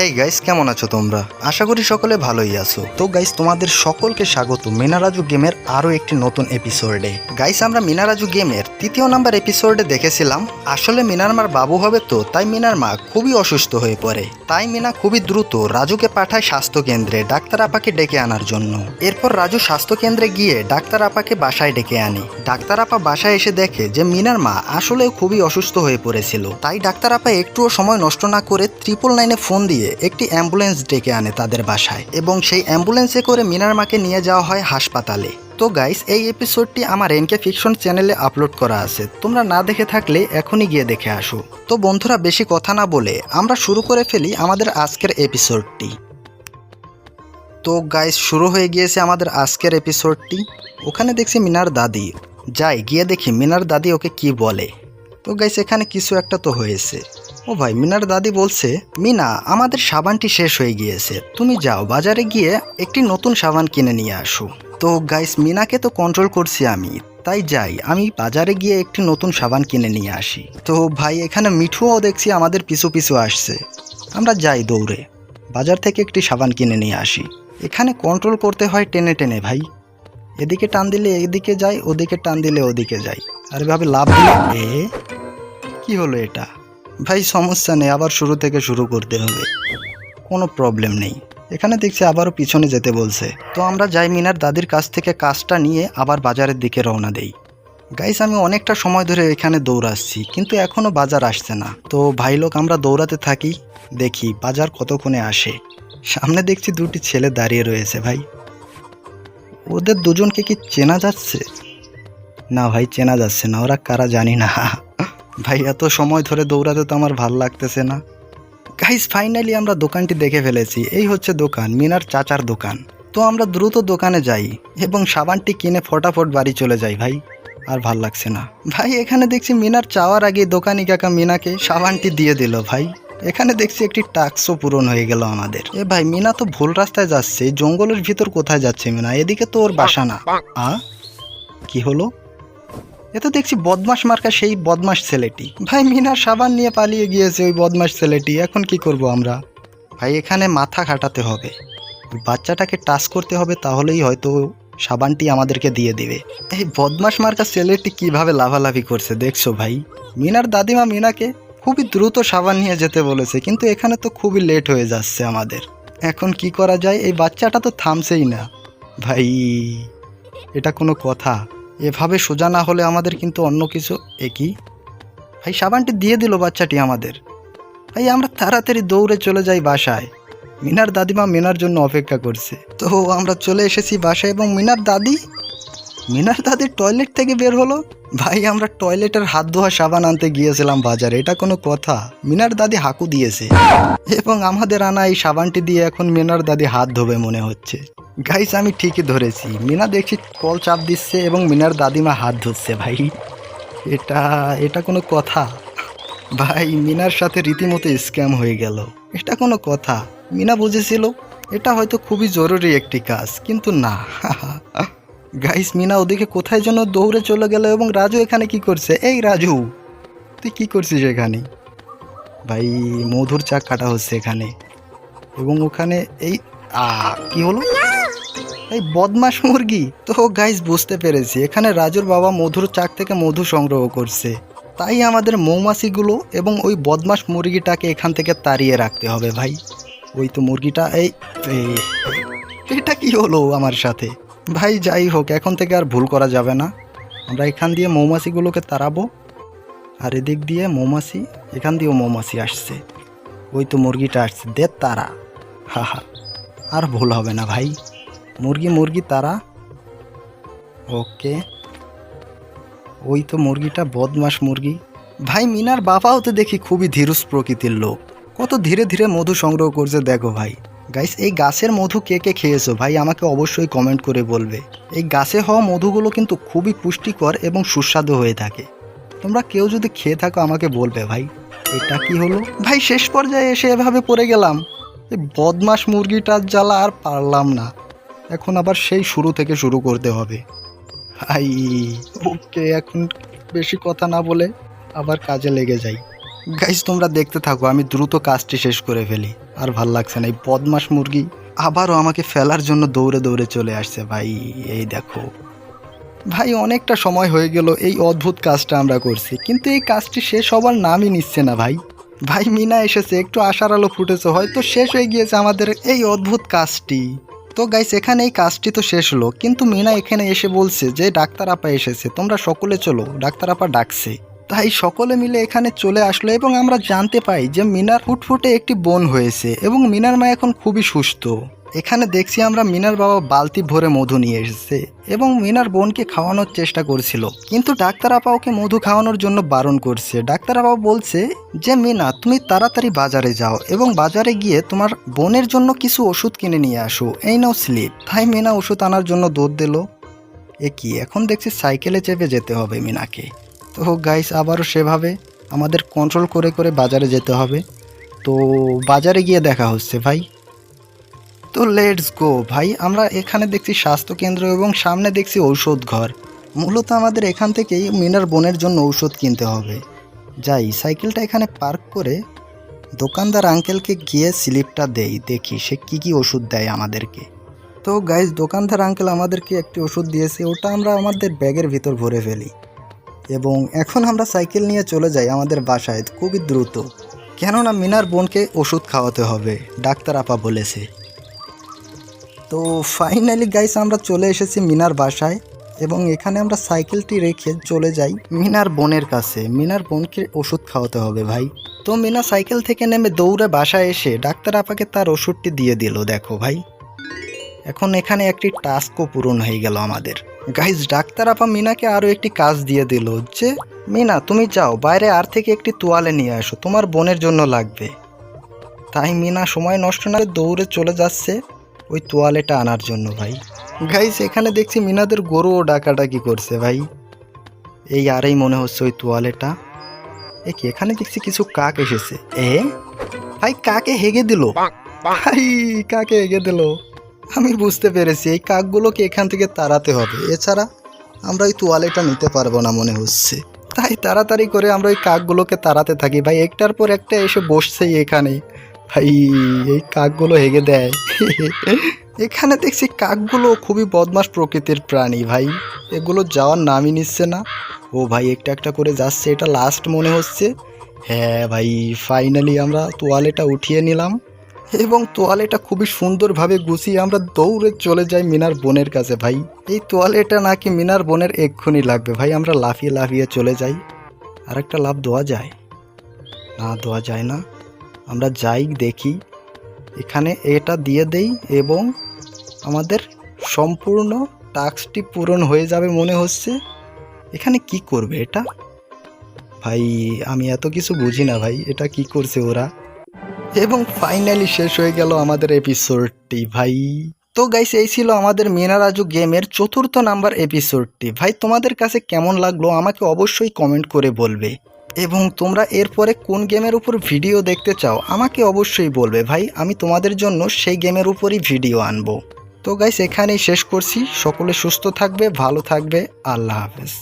Hey guys, কেমন আছো তোমরা? আশা করি সকলে ভালোই আছো। তো গাইস, তোমাদের সকলকে স্বাগত মিনারাজু গেমের আরো একটি নতুন এপিসোডে। গাইস, আমরা মিনারাজু গেমের ৩য় নাম্বার এপিসোডে দেখেছিলাম আসলে মিনার মার বাবু হবে, তো তাই মিনার মা খুবই অসুস্থ হয়ে পড়ে। তাই মিনা খুবই দ্রুত রাজুকে পাঠায় স্বাস্থ্য কেন্দ্রে ডাক্তার আপাকে ডেকে আনার জন্য। এরপর রাজু স্বাস্থ্য কেন্দ্রে গিয়ে ডাক্তার আপাকে বাসায় ডেকে আনে। ডাক্তার আপা বাসায় এসে দেখে যে মিনার মা আসলে খুবই অসুস্থ হয়ে পড়েছিল। তাই ডাক্তার আপা একটুও সময় নষ্ট না করে 999-এ ফোন দিয়ে একটি অ্যাম্বুলেন্স ডেকে আনে তাদের বাসায়, এবং সেই অ্যাম্বুলেন্সে করে মিনার মাকে নিয়ে যাওয়া হয় হাসপাতালে। তো গাইস, এই এপিসোডটি আমার এনকে ফিকশন চ্যানেলে আপলোড করা আছে, তোমরা না দেখে থাকলে এখনই গিয়ে দেখে আসো। তো বন্ধুরা, বেশি কথা না বলে আমরা শুরু করে ফেলি আমাদের আজকের এপিসোডটি। তো গাইস, শুরু হয়ে গিয়েছে আমাদের আজকের এপিসোডটি। ওখানে দেখছি মিনার দাদি। যাই গিয়ে দেখি মিনার দাদি ওকে কি বলে। তো গাইস, এখানে কিছু একটা তো হয়েছে। ও ভাই, মিনার দাদি বলছে, মিনা, আমাদের সাবানটি শেষ হয়ে গিয়েছে, তুমি যাও বাজারে গিয়ে একটি নতুন সাবান কিনে নিয়ে আসো। তো গাইস, মিনাকে তো কন্ট্রোল করছি আমি, তাই যাই আমি বাজারে গিয়ে একটি নতুন সাবান কিনে নিয়ে আসি। তো ভাই, এখানে মিঠুও দেখছি আমাদের পিছু পিছু আসছে। আমরা যাই দৌড়ে বাজার থেকে একটি সাবান কিনে নিয়ে আসি। এখানে কন্ট্রোল করতে হয় টেনে টেনে ভাই, এদিকে টান দিলে এদিকে যাই, ওদিকে টান দিলে ওদিকে যাই, আর এভাবে লাভ দিলে কি হলো এটা? ভাই সমস্যা নেই, আবার শুরু থেকে শুরু করতে হবে, কোনো প্রবলেম নেই। এখানে দেখছি আবারও পিছনে যেতে বলছে। তো আমরা যাই মিনার দাদির কাছ থেকে কাজটা নিয়ে আবার বাজারের দিকে রওনা দেই। গাইস, আমি অনেকটা সময় ধরে এখানে দৌড়াচ্ছি, কিন্তু এখনও বাজার আসছে না। তো ভাই লোক, আমরা দৌড়াতে থাকি, দেখি বাজার কতক্ষণে আসে। সামনে দেখছি দুটি ছেলে দাঁড়িয়ে রয়েছে। ভাই, ওদের দুজনকে কি চেনা যাচ্ছে? না ভাই, চেনা যাচ্ছে না, ওরা কারা জানি না। ভাই, এত সময় ধরে দৌড়াতে তো আমার ভাল লাগতেছে না। গাইস, ফাইনালি আমরা দোকানটি দেখে ফেলেছি। এই হচ্ছে দোকান, মিনার চাচার দোকান। তো আমরা দ্রুত দোকানে যাই এবং সাবানটি কিনে ফটাফট বাড়ি চলে যাই। ভাই, আর ভাল লাগছে না। ভাই, এখানে দেখছি মিনার চাওয়ার আগে দোকানি কাকা মিনাকে সাবানটি দিয়ে দিল। ভাই, এখানে দেখছি একটি টাস্কও পূরণ হয়ে গেল আমাদের। এ ভাই, মিনা তো ভুল রাস্তায় যাচ্ছে, জঙ্গলের ভিতর কোথায় যাচ্ছে মিনা? এদিকে তো ওর বাসা না। কি হলো? এ তো দেখছি বদমাস মার্কা সেই বদমাস ছেলেটি। ভাই, মিনার সাবান নিয়ে পালিয়ে গিয়েছে ওই বদমাস ছেলেটি, এখন কি করব আমরা? ভাই, এখানে মাথা খাটাতে হবে, বাচ্চাটাকে টাচ করতে হবে, তাহলেই হয়তো সাবানটি আমাদেরকে দিয়ে দিবে। এই বদমাস মার্কা ছেলেটি কিভাবে লাভালাভি করছে দেখছো ভাই? মিনার দাদিমা মিনাকে খুবই দ্রুত সাবান নিয়ে যেতে বলেছে, কিন্তু এখানে তো খুবই লেট হয়ে যাচ্ছে আমাদের। এখন কি করা যায়? এই বাচ্চাটা তো থামছেই না। ভাই, এটা কোনো কথা? এভাবে সোজা না হলে আমাদের কিন্তু অন্য কিছু। একই ভাই, সাবানটি দিয়ে দিল বাচ্চাটি আমাদের। ভাই, আমরা তাড়াতাড়ি দৌড়ে চলে যাই বাসায়। মিনার দাদিমা মিনার জন্য অপেক্ষা করছে। তো আমরা চলে এসেছি বাসায়, এবং মিনার দাদির টয়লেট থেকে বের হলো। ভাই, আমরা টয়লেটের হাত ধোয়া সাবান আনতে গিয়েছিলাম বাজারে, এটা কোনো কথা? মিনার দাদি হাঁকু দিয়েছে, এবং আমাদের আনা এই সাবানটি দিয়ে এখন মিনার দাদি হাত ধোবে মনে হচ্ছে। গাইস, আমি ঠিকই ধরেছি, মিনা দেখছি কল চাপ দিচ্ছে এবং মিনার দাদিমা হাত ধরছে। ভাই, এটা কোনো কথা? ভাই, মিনার সাথে রীতিমতো স্ক্যাম হয়ে গেল, এটা কোনো কথা? মিনা বুঝেছিল এটা হয়তো খুবই জরুরি একটি কাজ, কিন্তু না। গাইস, মিনা ওদিকে কোথায় যেন দৌড়ে চলে গেল, এবং রাজু এখানে কি করছে? এই রাজু, তুই কি করছিস এখানে? ভাই, মধুর চাক কাটা হচ্ছে এখানে, এবং ওখানে এই কি হলো? এই বদমাস মুরগি। তো গাইস, বুঝতে পেরেছি এখানে রাজুর বাবা মধুর চাক থেকে মধু সংগ্রহ করছে, তাই আমাদের মৌমাছিগুলো এবং ওই বদমাস মুরগিটাকে এখান থেকে তাড়িয়ে রাখতে হবে। ভাই, ওই তো মুরগিটা। এটা কি হলো আমার সাথে? ভাই, যাই হোক, এখন থেকে আর ভুল করা যাবে না। আমরা এখান দিয়ে মৌমাছিগুলোকে তাড়াবো, আর এদিক দিয়ে মৌমাছি, এখান দিয়েও মৌমাছি আসছে। ওই তো মুরগিটা আসছে, দে তারা। আর ভুল হবে না ভাই, মুরগি তারা। ওকে, ওই তো মুরগিটা, বদমাস মুরগি। ভাই, মিনার বাবাও তো দেখি খুবই ধীরজ প্রকৃতির লোক, কত ধীরে ধীরে মধু সংগ্রহ করছে দেখো ভাই। গাইস, এই গাছের মধু কে কে খেয়েছো ভাই? আমাকে অবশ্যই কমেন্ট করে বলবে। এই গাছে হওয়া মধুগুলো কিন্তু খুবই পুষ্টিকর এবং সুস্বাদু হয়ে থাকে, তোমরা কেউ যদি খেয়ে থাকো আমাকে বলবে। ভাই, এটা কি হলো? ভাই, শেষ পর্যায়ে এসে এভাবে পড়ে গেলাম। এই বদমাস মুরগিটার জ্বালা আর পারলাম না, এখন আবার সেই শুরু থেকে শুরু করতে হবে। ভাই, ওকে, এখন বেশি কথা না বলে আবার কাজে লেগে যাই। গাইস তোমরা দেখতে থাকো, আমি দ্রুত কাজটি শেষ করে ফেলি। আর ভাল লাগছে না, এই বদমাস মুরগি আবারও আমাকে ফেলার জন্য দৌড়ে দৌড়ে চলে আসছে ভাই। এই দেখো ভাই, অনেকটা সময় হয়ে গেল এই অদ্ভুত কাজটা আমরা করছি, কিন্তু এই কাজটি শেষ হবার নামই নিচ্ছে না ভাই। ভাই মিনা এসেছে, একটু আশার আলো ফুটেছে, হয়তো শেষ হয়ে গিয়েছে আমাদের এই অদ্ভুত কাজটি। তো গাইস এখানে এই কাজটি তো শেষ হলো, কিন্তু মিনা এখানে এসে বলছে যে ডাক্তার আপা এসেছে, তোমরা সকলে চলো, ডাক্তার আপা ডাকছে। তাই সকলে মিলে এখানে চলে আসলো এবং আমরা জানতে পাই যে মিনার ফুটফুটে একটি বোন হয়েছে এবং মিনার মা এখন খুবই সুস্থ। এখানে দেখছি আমরা মিনার বাবা বালতি ভরে মধু নিয়ে এসেছে এবং মিনার বোনকে খাওয়ানোর চেষ্টা করছিল, কিন্তু ডাক্তার আপা ওকে মধু খাওয়ানোর জন্য বারণ করছে। ডাক্তার আপা বলছে যে মিনা তুমি তাড়াতাড়ি বাজারে যাও এবং বাজারে গিয়ে তোমার বোনের জন্য কিছু ওষুধ কিনে নিয়ে আসো, এই নাও স্লিপ। তাই মিনা ওষুধ আনার জন্য দৌড় দিল। এ কি, এখন দেখছি সাইকেলে চেপে যেতে হবে মিনাকে। তো গাইস আবারও সেভাবে আমাদের কন্ট্রোল করে করে বাজারে যেতে হবে। তো বাজারে গিয়ে দেখা হচ্ছে ভাই। তো লেটস গো ভাই, আমরা এখানে দেখছি স্বাস্থ্যকেন্দ্র এবং সামনে দেখছি ঔষধ ঘর। মূলত আমাদের এখান থেকেই মিনার বোনের জন্য ঔষধ কিনতে হবে। যাই, সাইকেলটা এখানে পার্ক করে দোকানদার আঙ্কেলকে গিয়ে স্লিপটা দেই, দেখি সে কি কি ওষুধ দেয় আমাদেরকে। তো গাইস দোকানদার আঙ্কেল আমাদেরকে একটি ওষুধ দিয়েছে, ওটা আমরা আমাদের ব্যাগের ভিতর ভরে ফেলি এবং এখন আমরা সাইকেল নিয়ে চলে যাই আমাদের বাসায় খুবই দ্রুত, কেননা মিনার বোনকে ওষুধ খাওয়াতে হবে, ডাক্তার আপা বলেছে। তো ফাইনালি গাইস আমরা চলে এসেছি মিনার বাসায় এবং এখানে আমরা সাইকেলটি রেখে চলে যাই মিনার বোনের কাছে। মিনার বোনকে ওষুধ খাওয়াতে হবে ভাই। তো মিনা সাইকেল থেকে নেমে দৌড়ে বাসায় এসে ডাক্তার আপাকে তার ওষুধটি দিয়ে দিল। দেখো ভাই, এখন এখানে একটি টাস্কও পূরণ হয়ে গেল আমাদের। গাইস ডাক্তার আপা মিনাকে আরও একটি কাজ দিয়ে দিল যে মিনা তুমি যাও বাইরে আর থেকে একটি তোয়ালে নিয়ে আসো, তোমার বোনের জন্য লাগবে। তাই মিনা সময় নষ্ট না করে দৌড়ে চলে যাচ্ছে ওই তোয়ালেটা আনার জন্য ভাই। গাইস এখানে দেখছি মিনাদের গরুও ডাকাডাকি করছে ভাই। এই আরেই মনে হচ্ছে ওই তোয়ালেটা। এ কি, এখানে দেখছি কিছু কাক এসেছে। ভাই কাকে হেগে দিল, ভাই কাকে হেগে দিল। আমি বুঝতে পেরেছি এই কাকগুলোকে এখান থেকে তাড়াতে হবে, এছাড়া আমরা ওই তোয়ালেটা নিতে পারবো না মনে হচ্ছে। তাই তাড়াতাড়ি করে আমরা ওই কাকগুলোকে তাড়াতে থাকি ভাই। একটার পর একটা এসে বসছেই এখানে ভাই, এই কাকগুলো হেগে দেয়। এখানে দেখছি কাকগুলো খুবই বদমাশ প্রকৃতির প্রাণী ভাই, এগুলো যাওয়ার নামই নিচ্ছে না। ও ভাই একটা একটা করে যাচ্ছে, এটা লাস্ট মনে হচ্ছে। হ্যাঁ ভাই, ফাইনালি আমরা তোয়ালেটা উঠিয়ে নিলাম এবং তোয়ালেটা খুবই সুন্দরভাবে গুছিয়ে আমরা দৌড়ে চলে যাই মিনার বোনের কাছে ভাই। এই তোয়ালেটা নাকি মিনার বোনের এক্ষুনি লাগবে ভাই। আমরা লাফিয়ে লাফিয়ে চলে যাই। আরেকটা লাফ দেওয়া যায় না, দেওয়া যায় না। আমরা যাই দেখি, এখানে এটা দিয়ে দেই এবং আমাদের সম্পূর্ণ টাস্কটি পূরণ হয়ে যাবে মনে হচ্ছে। এখানে কি করবে এটা ভাই, আমি এত কিছু বুঝি না ভাই, এটা কি করছে ওরা। এবং ফাইনালি শেষ হয়ে গেল আমাদের এপিসোডটি ভাই। তো গাইস এই ছিল আমাদের মিনা রাজু গেমের 4র্থ নাম্বার এপিসোডটি। ভাই তোমাদের কাছে কেমন লাগলো আমাকে অবশ্যই কমেন্ট করে বলবে এবং তোমরা এরপরে কোন গেমের উপর ভিডিও দেখতে চাও আমাকে অবশ্যই বলবে ভাই, আমি তোমাদের জন্য সেই গেমের উপরই ভিডিও আনবো। তো গাইস এখানেই শেষ করছি, সকলে সুস্থ থাকবে, ভালো থাকবে, আল্লাহ হাফেজ।